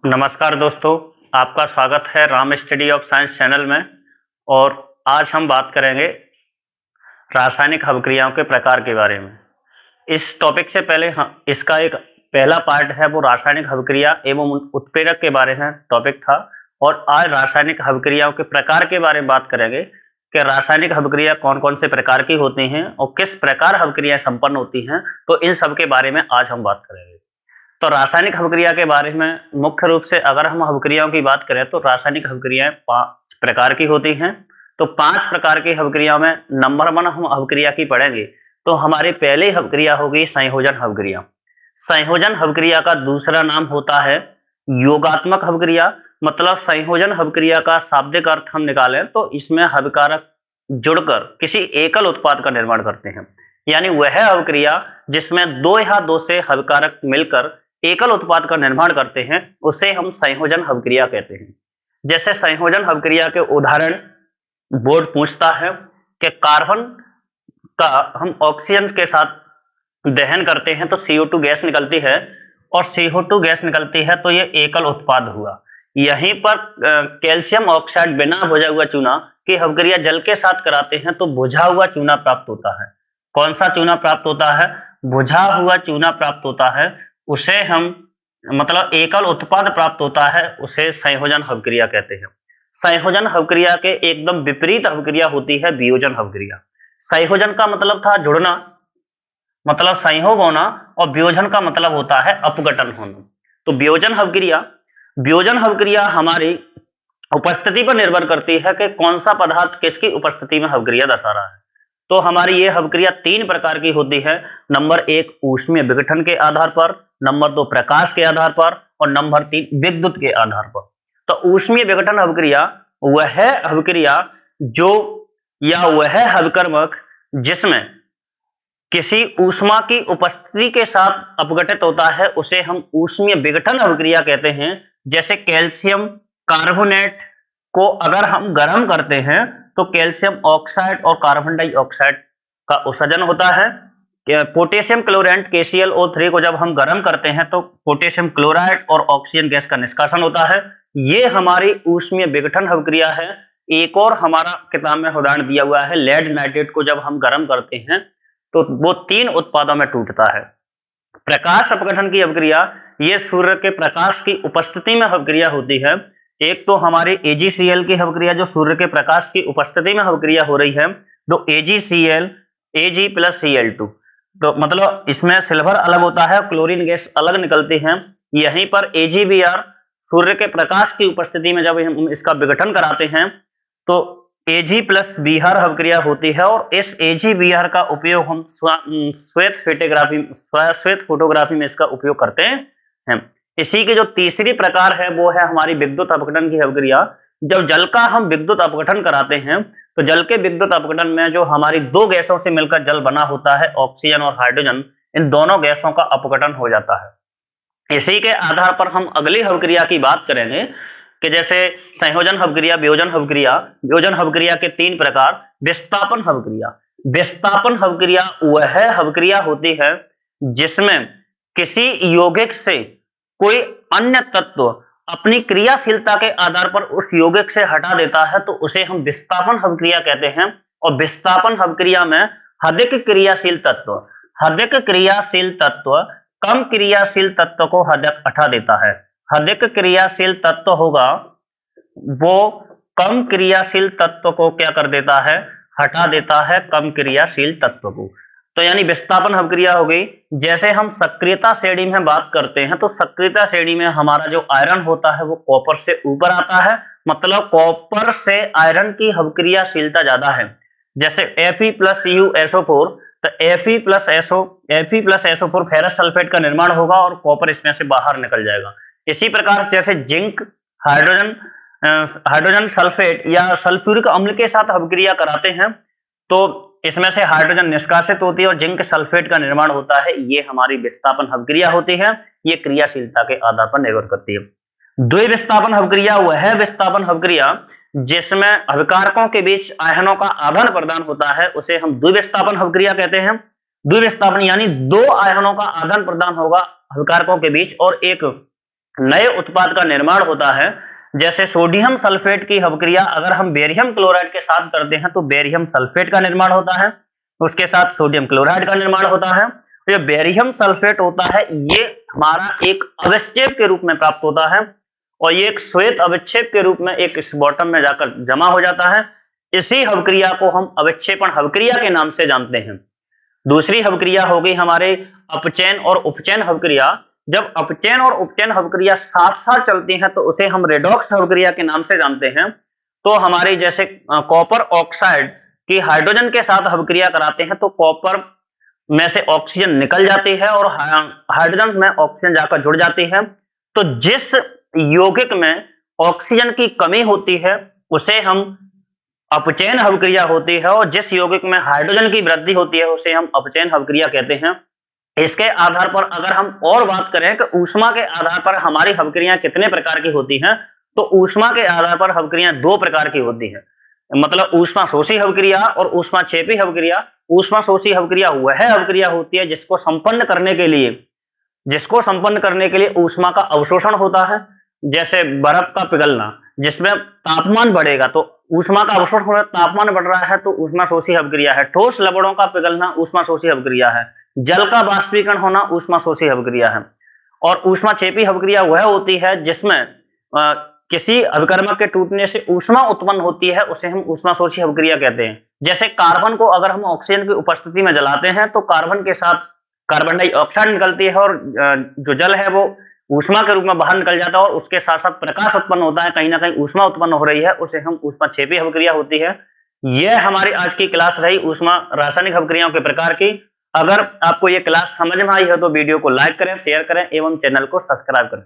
नमस्कार दोस्तों, आपका स्वागत है Ram study of science channel में। और आज हम बात करेंगे रासायनिक अभिक्रियाओं के प्रकार के बारे में। इस टॉपिक से पहले इसका एक पहला पार्ट है वो रासायनिक अभिक्रिया एवं उत्प्रेरक के बारे में टॉपिक था, और आज रासायनिक अभिक्रियाओं के प्रकार के बारे में बात करेंगे कि रासायनिक अभिक्रिया कौन कौन से प्रकार की होती हैं और किस प्रकार अभिक्रियाएं संपन्न होती हैं। तो इन सब के बारे में आज हम बात करेंगे। तो रासायनिक अभिक्रिया के बारे में मुख्य रूप से अगर हम अभिक्रियाओं की बात करें तो रासायनिक अभिक्रियाएं 5 प्रकार की होती हैं। तो 5 प्रकार की अभिक्रियाओं में नंबर 1 हम अभिक्रिया की पढ़ेंगे तो हमारी पहली अभिक्रिया होगी संयोजन अभिक्रिया। संयोजन अभिक्रिया का दूसरा नाम होता है योगात्मक अभिक्रिया। मतलब संयोजन अभिक्रिया का शाब्दिक अर्थ हम निकालें तो इसमें अभिकारक जुड़कर किसी एकल उत्पाद का निर्माण करते हैं, यानी वह अभिक्रिया जिसमें 2 या 2 से अभिकारक मिलकर एकल उत्पाद का निर्माण करते हैं उसे हम संयोजन अभिक्रिया कहते हैं। जैसे संयोजन अभिक्रिया के उदाहरण बोर्ड पूछता है कि कार्बन का हम ऑक्सीजन के साथ दहन करते हैं तो CO2 गैस निकलती है, और CO2 गैस निकलती है तो ये एकल उत्पाद हुआ। यहीं पर कैल्शियम ऑक्साइड बिना बुझा हुआ चूना की अभिक्रिया जल के साथ कराते हैं तो बुझा हुआ चूना प्राप्त होता है। कौन सा चूना प्राप्त होता है? बुझा हुआ चूना प्राप्त होता है। उसे हम मतलब एकल उत्पाद प्राप्त होता है, उसे संयोजन अभिक्रिया कहते हैं। संयोजन अभिक्रिया के एकदम विपरीत अभिक्रिया होती है वियोजन अभिक्रिया। संयोजन का मतलब था जुड़ना, मतलब संयोग होना, और वियोजन का मतलब होता है अपघटन होना। तो वियोजन अभिक्रिया हमारी उपस्थिति पर निर्भर करती है कि कौन सा पदार्थ किसकी उपस्थिति में अभिक्रिया दर्शा रहा है। तो हमारी ये अभिक्रिया 3 प्रकार की होती है। नंबर 1 ऊष्मीय विघटन के आधार पर, नंबर 2 प्रकाश के आधार पर, और नंबर 3 विद्युत के आधार पर। तो ऊष्मीय विघटन अभिक्रिया वह अभिक्रिया जो या वह अभिकर्मक जिसमें किसी ऊष्मा की उपस्थिति के साथ अपघटित होता है उसे हम ऊष्मीय विघटन अभिक्रिया कहते हैं। जैसे कैल्शियम कार्बोनेट को अगर हम गर्म करते हैं तो कैल्शियम ऑक्साइड और कार्बन डाइऑक्साइड का उत्सर्जन होता है। पोटेशियम क्लोराइड KClO3 को जब हम गर्म करते हैं तो पोटेशियम क्लोराइड और ऑक्सीजन गैस का निष्कासन होता है। ये हमारी ऊष्मीय विघटन अभिक्रिया है। एक और हमारा किताब में उदाहरण दिया हुआ है, लेड नाइट्रेट को जब हम गर्म करते हैं तो वो 3 उत्पादों में टूटता है। प्रकाश अपघटन की अभिक्रिया ये सूर्य के प्रकाश की उपस्थिति में अभिक्रिया होती है। एक तो हमारी AgCl की अभिक्रिया जो सूर्य के प्रकाश की उपस्थिति में अभिक्रिया हो रही है, तो AgCl Ag + Cl2, तो मतलब इसमें सिल्वर अलग होता है, क्लोरीन गैस अलग निकलती है। यहीं पर AgBr सूर्य के प्रकाश की उपस्थिति में जब हम इसका विघटन कराते हैं तो Ag + Br अभिक्रिया होती है, और इस AgBr का उपयोग हम श्वेत फोटोग्राफी में इसका उपयोग करते हैं। इसी की जो तीसरी प्रकार है वो है हमारी विद्युत अपघटन की अभिक्रिया। जब जल का हम विद्युत अपघटन कराते हैं तो जल के विद्युत अपघटन में जो हमारी 2 गैसों से मिलकर जल बना होता है, ऑक्सीजन और हाइड्रोजन, इन दोनों गैसों का अपघटन हो जाता है। इसी के आधार पर हम अगली अभिक्रिया की बात करेंगे कि जैसे संयोजन अभिक्रिया, वियोजन अभिक्रिया। वियोजन अभिक्रिया के 3 प्रकार। विस्थापन अभिक्रिया। विस्थापन अभिक्रिया वह अभिक्रिया होती है जिसमें किसी यौगिक से कोई अन्य तत्व अपनी क्रियाशीलता के आधार पर उस यौगिक से हटा देता है तो उसे हम विस्थापन अभिक्रिया कहते हैं। और विस्थापन अभिक्रिया में अधिक क्रियाशील तत्व कम क्रियाशील तत्व को हटा देता है। अधिक क्रियाशील तत्व होगा वो कम क्रियाशील तत्व को क्या कर देता है? हटा देता है कम क्रियाशील तत्व को। तो यानी विस्थापन अभिक्रिया हो गई। जैसे हम सक्रियता श्रेणी में बात करते हैं तो सक्रियता श्रेणी में हमारा जो आयरन होता है वो कॉपर से ऊपर आता है, मतलब कॉपर से आयरन की अभिक्रियाशीलता ज्यादा है। जैसे Fe+USO4, तो Fe+SO4 फेरस सल्फेट का निर्माण होगा और कॉपर इसमें से बाहर निकल जाएगा। इसी प्रकार जैसे जिंक हाइड्रोजन सल्फेट या सल्फ्यूरिक अम्ल के साथ अभिक्रिया कराते हैं तो इसमें से हाइड्रोजन निष्कासित होती है और जिंक सल्फेट का निर्माण होता है। ये हमारी विस्थापन अभिक्रिया होती है। ये क्रियाशीलता के आधार पर निर्भर करती है। द्विविस्थापन अभिक्रिया वह विस्थापन अभिक्रिया जिसमें अभिकारकों के बीच आयनों का आदान प्रदान होता है उसे हम द्विविस्थापन अभिक्रिया कहते हैं। द्विविस्थापन यानी 2 आयनों का आदान प्रदान होगा अभिकारकों के बीच और एक नए उत्पाद का निर्माण होता है। जैसे सोडियम सल्फेट की अभिक्रिया अगर हम बेरियम क्लोराइड के साथ करते हैं तो बेरियम सल्फेट का निर्माण होता है, उसके साथ सोडियम क्लोराइड का निर्माण होता है। तो ये बेरियम सल्फेट होता है, ये हमारा एक अविक्षेप के रूप में प्राप्त होता है और ये एक श्वेत अविक्षेप के रूप में एक इस बॉटम में जाकर जमा हो जाता है। इसी अभिक्रिया को हम अविक्षेपण अभिक्रिया के नाम से जानते हैं। दूसरी अभिक्रिया हो गई हमारे अपचयन और उपचयन अभिक्रिया। जब अपचयन और उपचयन अभिक्रिया साथ साथ चलती हैं तो उसे हम रेडॉक्स अभिक्रिया के नाम से जानते हैं। तो हमारी जैसे कॉपर ऑक्साइड की हाइड्रोजन के साथ अभिक्रिया कराते हैं तो कॉपर में से ऑक्सीजन निकल जाती है और हाइड्रोजन में ऑक्सीजन जाकर जुड़ जाती है। तो जिस यौगिक में ऑक्सीजन की कमी होती है उसे हम अपचयन अभिक्रिया होती है और जिस यौगिक में हाइड्रोजन की वृद्धि होती है उसे हम अपचयन अभिक्रिया कहते हैं। इसके आधार पर अगर हम और बात करें कि ऊष्मा के आधार पर हमारी अभिक्रियाएं कितने प्रकार की होती हैं, तो ऊष्मा के आधार पर अभिक्रियाएं दो प्रकार की होती है, मतलब ऊष्मा शोषी अभिक्रिया और ऊष्मा क्षेपी अभिक्रिया। ऊष्मा शोषी अभिक्रिया वह अभिक्रिया होती है जिसको संपन्न करने के लिए ऊष्मा का अवशोषण होता है। जैसे बर्फ का पिघलना, जिसमें तापमान बढ़ेगा तो ऊष्मा का अवशोषण हो रहा है, तापमान बढ़ रहा है तो ऊष्मा शोषी अभिक्रिया है। ठोस लवणों का पिघलना ऊष्मा शोषी अभिक्रिया है। जल का बाष्पीकरण होना ऊष्मा शोषी अभिक्रिया है। और ऊष्मा क्षेपी अभिक्रिया वह होती है जिसमें किसी अभिकर्मक के टूटने से ऊष्मा उत्पन्न होती है, उसे हम ऊष्मा शोषी अभिक्रिया कहते हैं। जैसे कार्बन को अगर हम ऑक्सीजन की उपस्थिति में जलाते हैं तो कार्बन के साथ कार्बन डाइऑक्साइड निकलती है और जो जल है वो ऊष्मा के रूप में बाहर निकल जाता है और उसके साथ साथ प्रकाश उत्पन्न होता है, कहीं ना कहीं ऊष्मा उत्पन्न हो रही है, उसे हम ऊष्मा क्षेपी अभिक्रिया होती है। यह हमारी आज की क्लास रही ऊष्मा रासायनिक अभिक्रियाओं के प्रकार की। अगर आपको यह क्लास समझ में आई है तो वीडियो को लाइक करें, शेयर करें एवं चैनल को सब्सक्राइब करें।